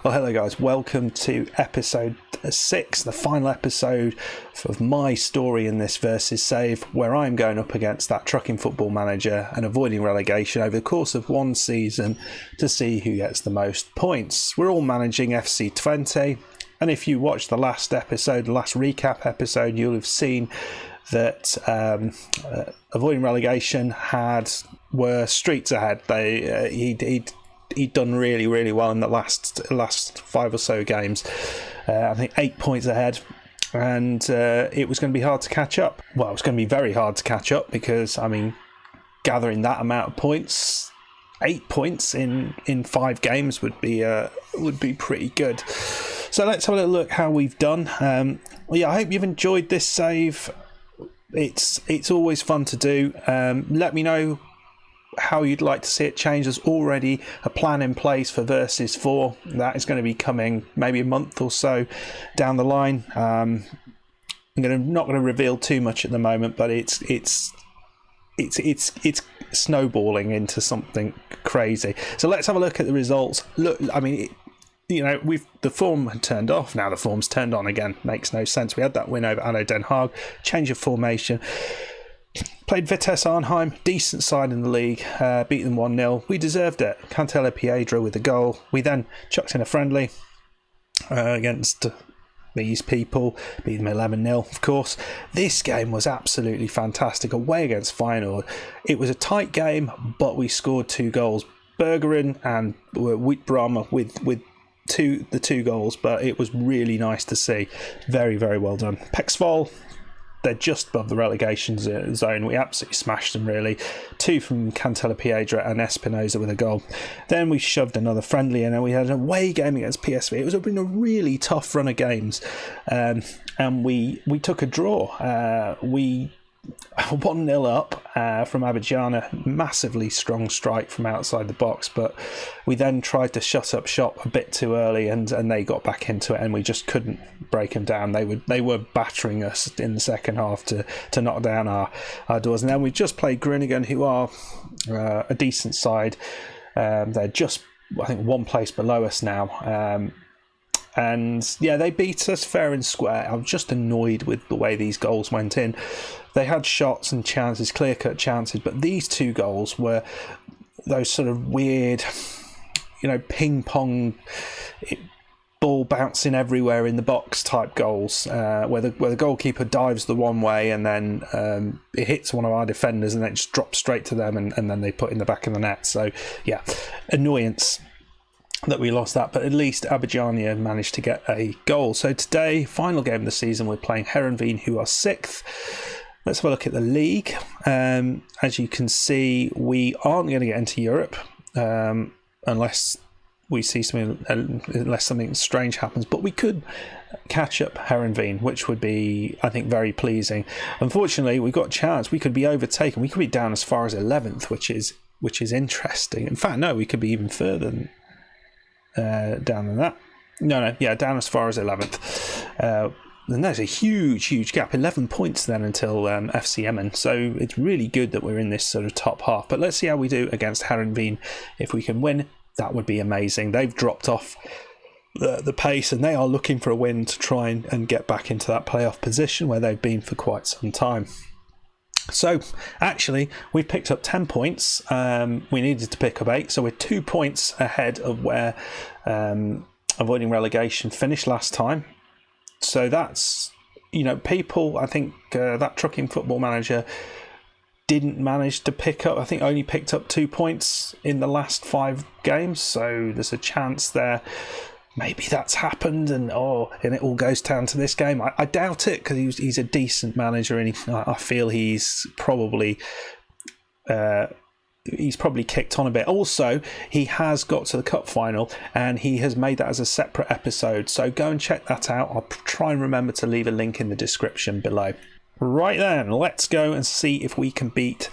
Well, hello guys, welcome to episode 6, the final episode of my story in this versus save, where I'm going up against that trucking football manager and avoiding relegation over the course of one season to see who gets the most points. We're all managing FC Twente, and if you watched the last episode, the last recap episode, you'll have seen that avoiding relegation were streets ahead. He'd done really well in the last 5 or so games. I think 8 points ahead, and it was going to be hard to catch up. Well, it was going to be very hard to catch up because, I mean, gathering that amount of points, 8 points in 5 games would be pretty good. So let's have a little look how we've done. I hope you've enjoyed this save. It's always fun to do. Let me know how you'd like to see it change. There's already a plan in place for versus 4 that is going to be coming maybe a month or so down the line. I'm not going to reveal too much at the moment, but it's snowballing into something crazy. So let's have a look at the results. Look, I mean, the form had turned off. Now the form's turned on again. Makes no sense. We had that win over ADO Den Haag, change of formation. Played Vitesse Arnhem, decent side in the league, beat them 1-0. We deserved it. Cantella Piedra with a goal. We then chucked in a friendly against these people, beat them 11-0, of course. This game was absolutely fantastic. Away against Feyenoord. It was a tight game, but we scored 2 goals. Bergeron and Wheatbrama with the 2 goals, but it was really nice to see. Very, very well done. Pexvoll, they're just above the relegation zone. We absolutely smashed them, really. 2 from Cantella Piedra and Espinosa with a goal. Then we shoved another friendly in, and we had an away game against PSV. It was been a really tough run of games, and we took a draw. We 1-0 up from Abidjana, massively strong strike from outside the box, but we then tried to shut up shop a bit too early, and they got back into it, and we just couldn't break them down. They were battering us in the second half to knock down our doors. And then we just played Groningen, who are a decent side. They're just, I think, 1 place below us now. And yeah, they beat us fair and square. I was just annoyed with the way these goals went in. They had shots and chances, clear-cut chances, but these 2 goals were those sort of weird, ping-pong, ball bouncing everywhere in the box type goals, where the goalkeeper dives the one way and then it hits one of our defenders and then it just drops straight to them and then they put in the back of the net. So yeah, annoyance that we lost that, but at least Abidjana managed to get a goal. So today, final game of the season, we're playing Heerenveen, who are 6th. Let's have a look at the league. As you can see, we aren't going to get into Europe unless we see unless something strange happens. But we could catch up Heerenveen, which would be, I think, very pleasing. Unfortunately, we've got a chance. We could be overtaken. We could be down as far as 11th, which is interesting. In fact, no, we could be even further down than that. Down as far as 11th. And there's a huge gap, 11 points then until FC Emmen. So it's really good that we're in this sort of top half. But let's see how we do against Heerenveen. If we can win, that would be amazing. They've dropped off the pace, and they are looking for a win to try and get back into that playoff position where they've been for quite some time. So actually, we've picked up 10 points. We needed to pick up 8, so we're 2 points ahead of where avoiding relegation finished last time. So that's, people, I think that trucking football manager didn't manage to pick up, I think only picked up 2 points in the last 5 games. So there's a chance there. Maybe that's happened and it all goes down to this game. I doubt it, because he's a decent manager, and I feel he's probably kicked on a bit. Also, he has got to the cup final, and he has made that as a separate episode. So go and check that out. I'll try and remember to leave a link in the description below. Right then, let's go and see if we can beat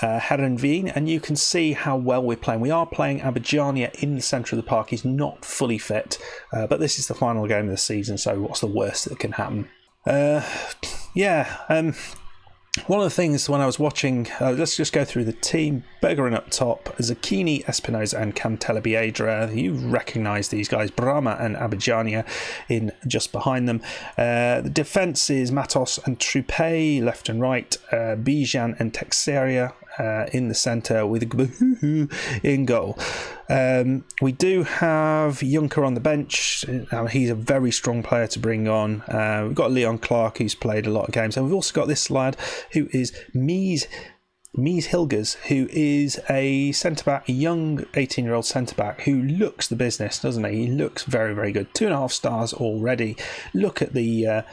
Heerenveen, and you can see how well we're playing. We are playing Abidjana in the centre of the park. He's not fully fit, but this is the final game of the season, so what's the worst that can happen? One of the things when I was watching, let's just go through the team. Bergeron up top, Zucchini, Espinosa and Cantella Biedra. You recognise these guys. Brahma and Abidjania in just behind them. The defence is Matos and Trupe, left and right. Bijan and Texeria in the centre with Gbahuhu in goal. We do have Juncker on the bench. He's a very strong player to bring on. We've got Leon Clark, who's played a lot of games, and we've also got this lad who is Mies Hilgers, who is a centre-back, a young 18-year-old centre-back who looks the business, doesn't he? He looks very, very good. 2.5 stars already. Look at the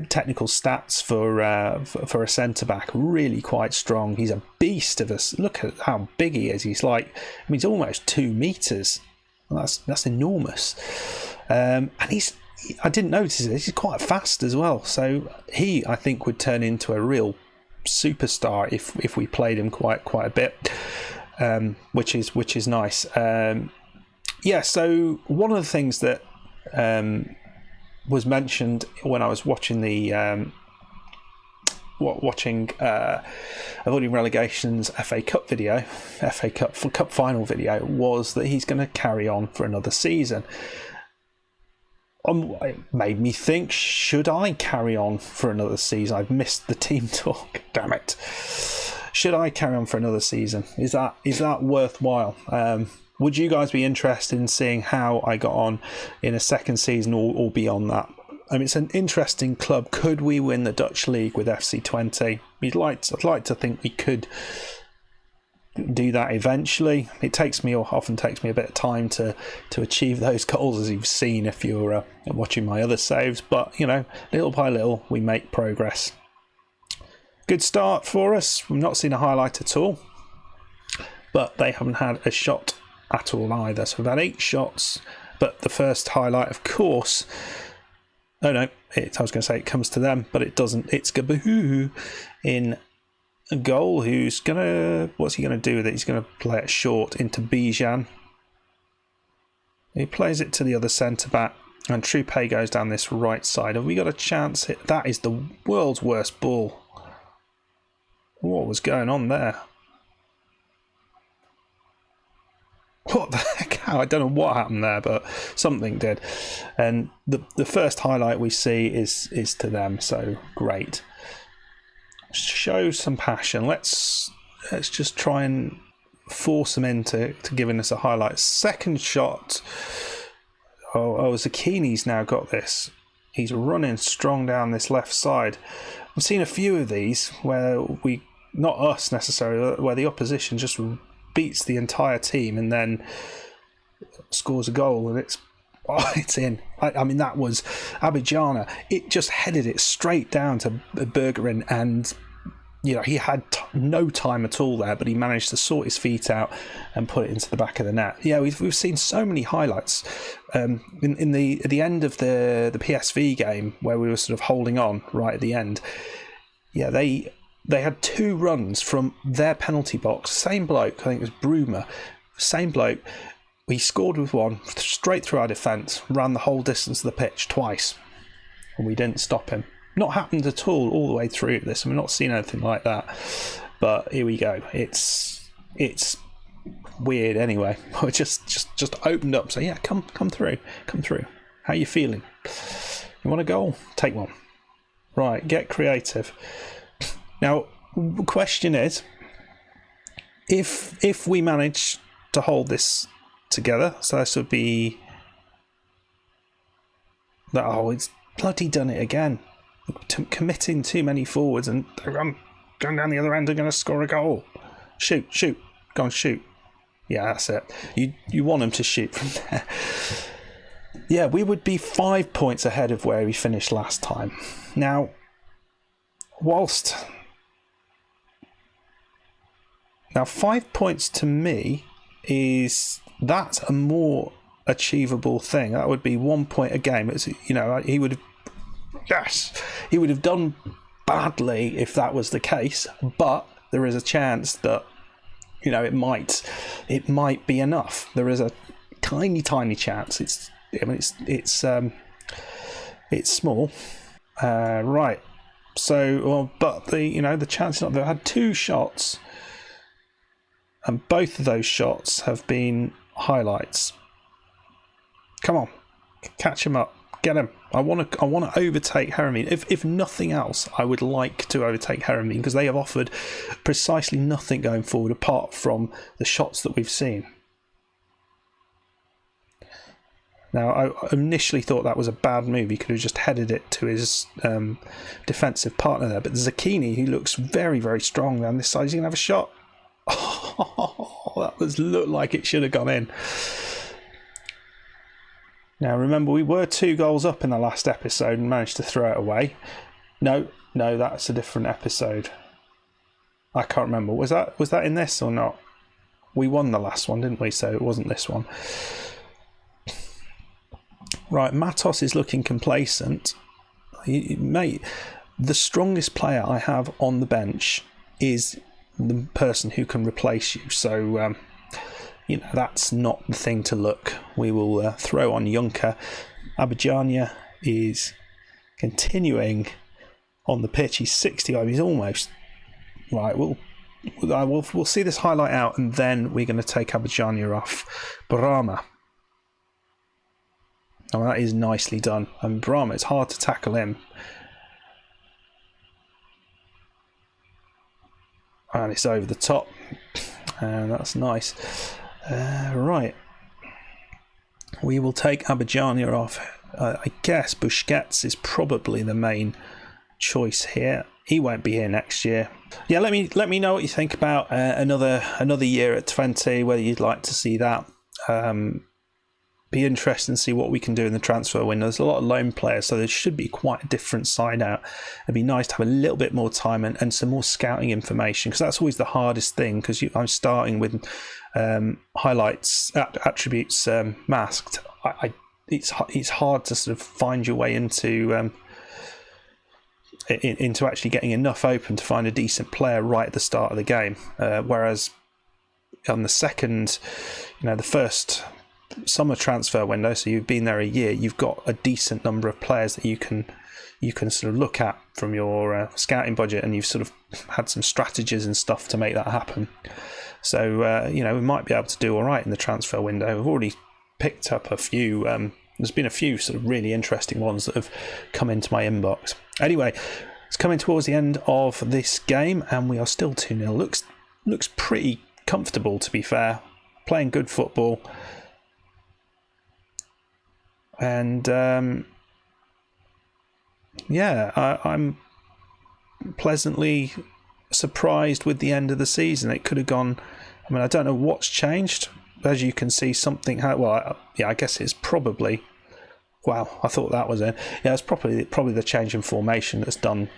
technical stats for a centre-back. Really quite strong. He's a beast of us. Look at how big he is. He's like, he's almost 2 metres. That's enormous. And I didn't notice this. He's quite fast as well. So he, I think, would turn into a real superstar if we played him quite a bit, which is nice. So one of the things that was mentioned when I was watching avoiding relegation's FA Cup Cup final video, was that he's going to carry on for another season. It made me think, should I carry on for another season? I've missed the team talk. Damn it. Should I carry on for another season? Is that worthwhile? Would you guys be interested in seeing how I got on in a second season or beyond that? I mean, it's an interesting club. Could we win the Dutch league with FC20? I'd like to think we could do that eventually. It often takes me a bit of time to achieve those goals, as you've seen if you're watching my other saves, but little by little we make progress. Good start for us. We've not seen a highlight at all, but they haven't had a shot at all either. So we've had 8 shots, but the first highlight, of course, I was going to say it comes to them, but it doesn't. It's Gabahu in a goal. What's he gonna do with it? He's gonna play it short into Bijan. He plays it to the other centre back, and Trupe goes down this right side. Have we got a chance? That is the world's worst ball. What was going on there? What the heck? I don't know what happened there, but something did. And the first highlight we see is to them, so great. Show some passion. Let's just try and force them into giving us a highlight. Second shot. Zucchini's now got this. He's running strong down this left side. I've seen a few of these where not us necessarily, where the opposition just beats the entire team and then scores a goal, and it's in. I mean, that was Abidjana. It just headed it straight down to Bergeron, and he had no time at all there, but he managed to sort his feet out and put it into the back of the net. Yeah, we've seen so many highlights at the end of the PSV game where we were sort of holding on right at the end. Yeah, they had 2 runs from their penalty box. Same bloke, I think it was Bruma. Same bloke. He scored with one straight through our defence, ran the whole distance of the pitch twice, and we didn't stop him. Not happened at all the way through this. I've not seen anything like that. But here we go. It's weird anyway. It just opened up. So yeah, come through. How you feeling? You want a goal? Take one. Right, get creative. Now, the question is, if we manage to hold this together, so this would be that. Oh, it's bloody done it again. Committing too many forwards, and I'm going down the other end. They're going to score a goal. Shoot, go and shoot. Yeah, that's it. You want them to shoot from there. Yeah, we would be 5 points ahead of where we finished last time. Now, whilst 5 points to me that's a more achievable thing. That would be 1 point a game. It's, he would have done badly if that was the case, but there is a chance that it might be enough. There is a tiny chance. It's small. Right. But the chance not. They've had 2 shots, and both of those shots have been highlights. Come on, catch him up, get him. I want to overtake Heerenveen. If nothing else, I would like to overtake Heerenveen because they have offered precisely nothing going forward apart from the shots that we've seen. Now, I initially thought that was a bad move. He could have just headed it to his defensive partner there. But Zucchini, who looks very, very strong down this side, he's going to have a shot. Oh, that looked like it should have gone in. Now, remember, we were 2 goals up in the last episode and managed to throw it away. No, that's a different episode. I can't remember. Was that in this or not? We won the last one, didn't we? So it wasn't this one. Right, Matos is looking complacent. Mate, the strongest player I have on the bench is the person who can replace you. So, that's not the thing to look. We will throw on Juncker. Abidjania is continuing on the pitch. He's 60. He's almost... Right, we'll see this highlight out, and then we're going to take Abidjania off. Brahma. Oh, that is nicely done. And Brahma, it's hard to tackle him. And it's over the top. And that's nice. Right. We will take Abidjania off. I guess Busquets is probably the main choice here. He won't be here next year. Yeah, let me know what you think about another year at Twente, whether you'd like to see that. Be interesting to see what we can do in the transfer window. There's a lot of loan players, so there should be quite a different side out. It'd be nice to have a little bit more time and some more scouting information, because that's always the hardest thing, because I'm starting with highlights, attributes masked. It's hard to sort of find your way into actually getting enough open to find a decent player right at the start of the game. Whereas on the second, the first summer transfer window, so you've been there a year, you've got a decent number of players that you can sort of look at from your scouting budget, and you've sort of had some strategies and stuff to make that happen. So we might be able to do all right in the transfer window. We've already picked up a few. There's been a few sort of really interesting ones that have come into my inbox. Anyway, it's coming towards the end of this game, and we are still 2-0. Looks pretty comfortable, to be fair. Playing good football. And I'm pleasantly surprised with the end of the season. It could have gone... I don't know what's changed. As you can see, something... I guess it's probably... Wow, I thought that was it. Yeah, it's probably the change in formation that's done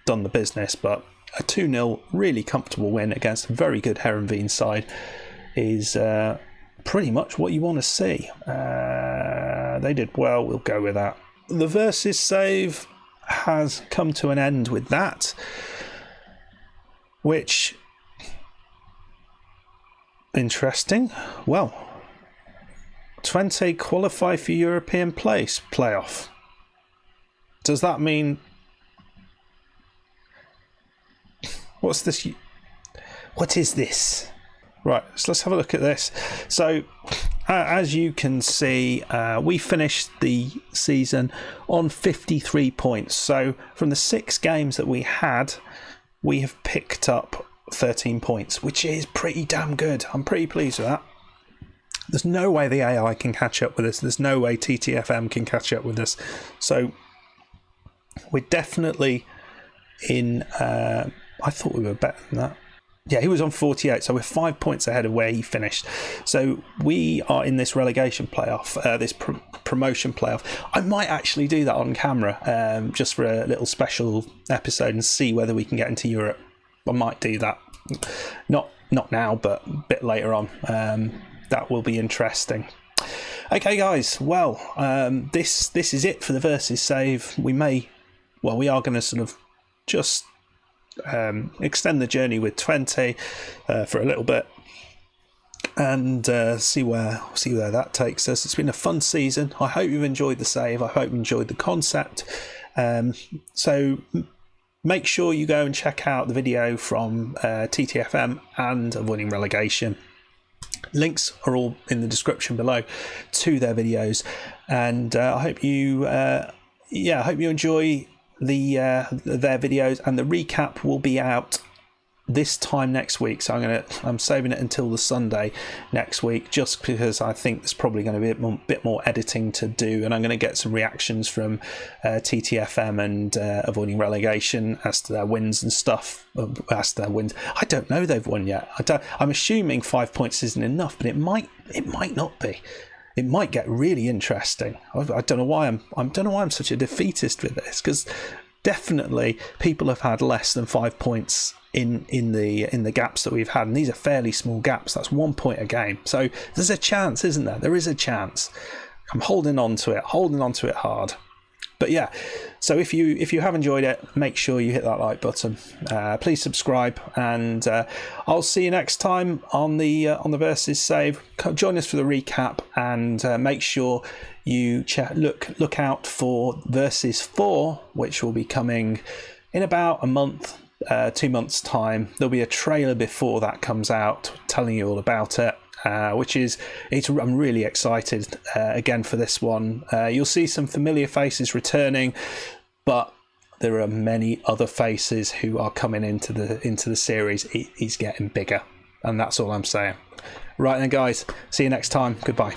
the business. But a 2-0 really comfortable win against a very good Heerenveen side is pretty much what you want to see. They did well, we'll go with that. The versus save has come to an end with that, which... Interesting. Well, Twente qualify for European playoff. Does that mean... What's this? What is this? Right, so let's have a look at this. So, as you can see, we finished the season on 53 points. So, from the 6 games that we had, we have picked up 13 points, which is pretty damn good. I'm pretty pleased with that. There's no way the AI can catch up with us. There's no way TTFM can catch up with us. So, we're definitely in... I thought we were better than that. Yeah, he was on 48, so we're 5 points ahead of where he finished. So we are in this relegation playoff, this promotion playoff. I might actually do that on camera, just for a little special episode, and see whether we can get into Europe. I might do that. Not now, but a bit later on. That will be interesting. Okay, guys. Well, this is it for the versus save. We are going to sort of just... extend the journey with Twente for a little bit and see where that takes us. It's been a fun season. I hope you've enjoyed the save. I hope you enjoyed the concept. So make sure you go and check out the video from TTFM and Avoiding Relegation. Links are all in the description below to their videos, and I hope you enjoy their videos. And the recap will be out this time next week, so I'm saving it until the Sunday next week, just because I think there's probably going to be a bit more editing to do, and I'm going to get some reactions from TTFM and Avoiding Relegation as to their wins and stuff. As to their wins, I don't know they've won yet. I'm assuming 5 points isn't enough, but it might not be. It might get really interesting. I don't know why I'm such a defeatist with this, because definitely people have had less than 5 points in the gaps that we've had, and these are fairly small gaps. That's 1 point a game, so there's a chance, isn't there? There is a chance. I'm holding on to it hard. But yeah, so if you have enjoyed it, make sure you hit that like button. Please subscribe, and I'll see you next time on the Versus Save. Join us for the recap, and make sure you look out for Versus 4, which will be coming in about a month. 2 months time. There'll be a trailer before that comes out telling you all about it, I'm really excited again for this one. You'll see some familiar faces returning, but there are many other faces who are coming into the series. He's getting bigger, and that's all I'm saying. Right then, guys, see you next time. Goodbye.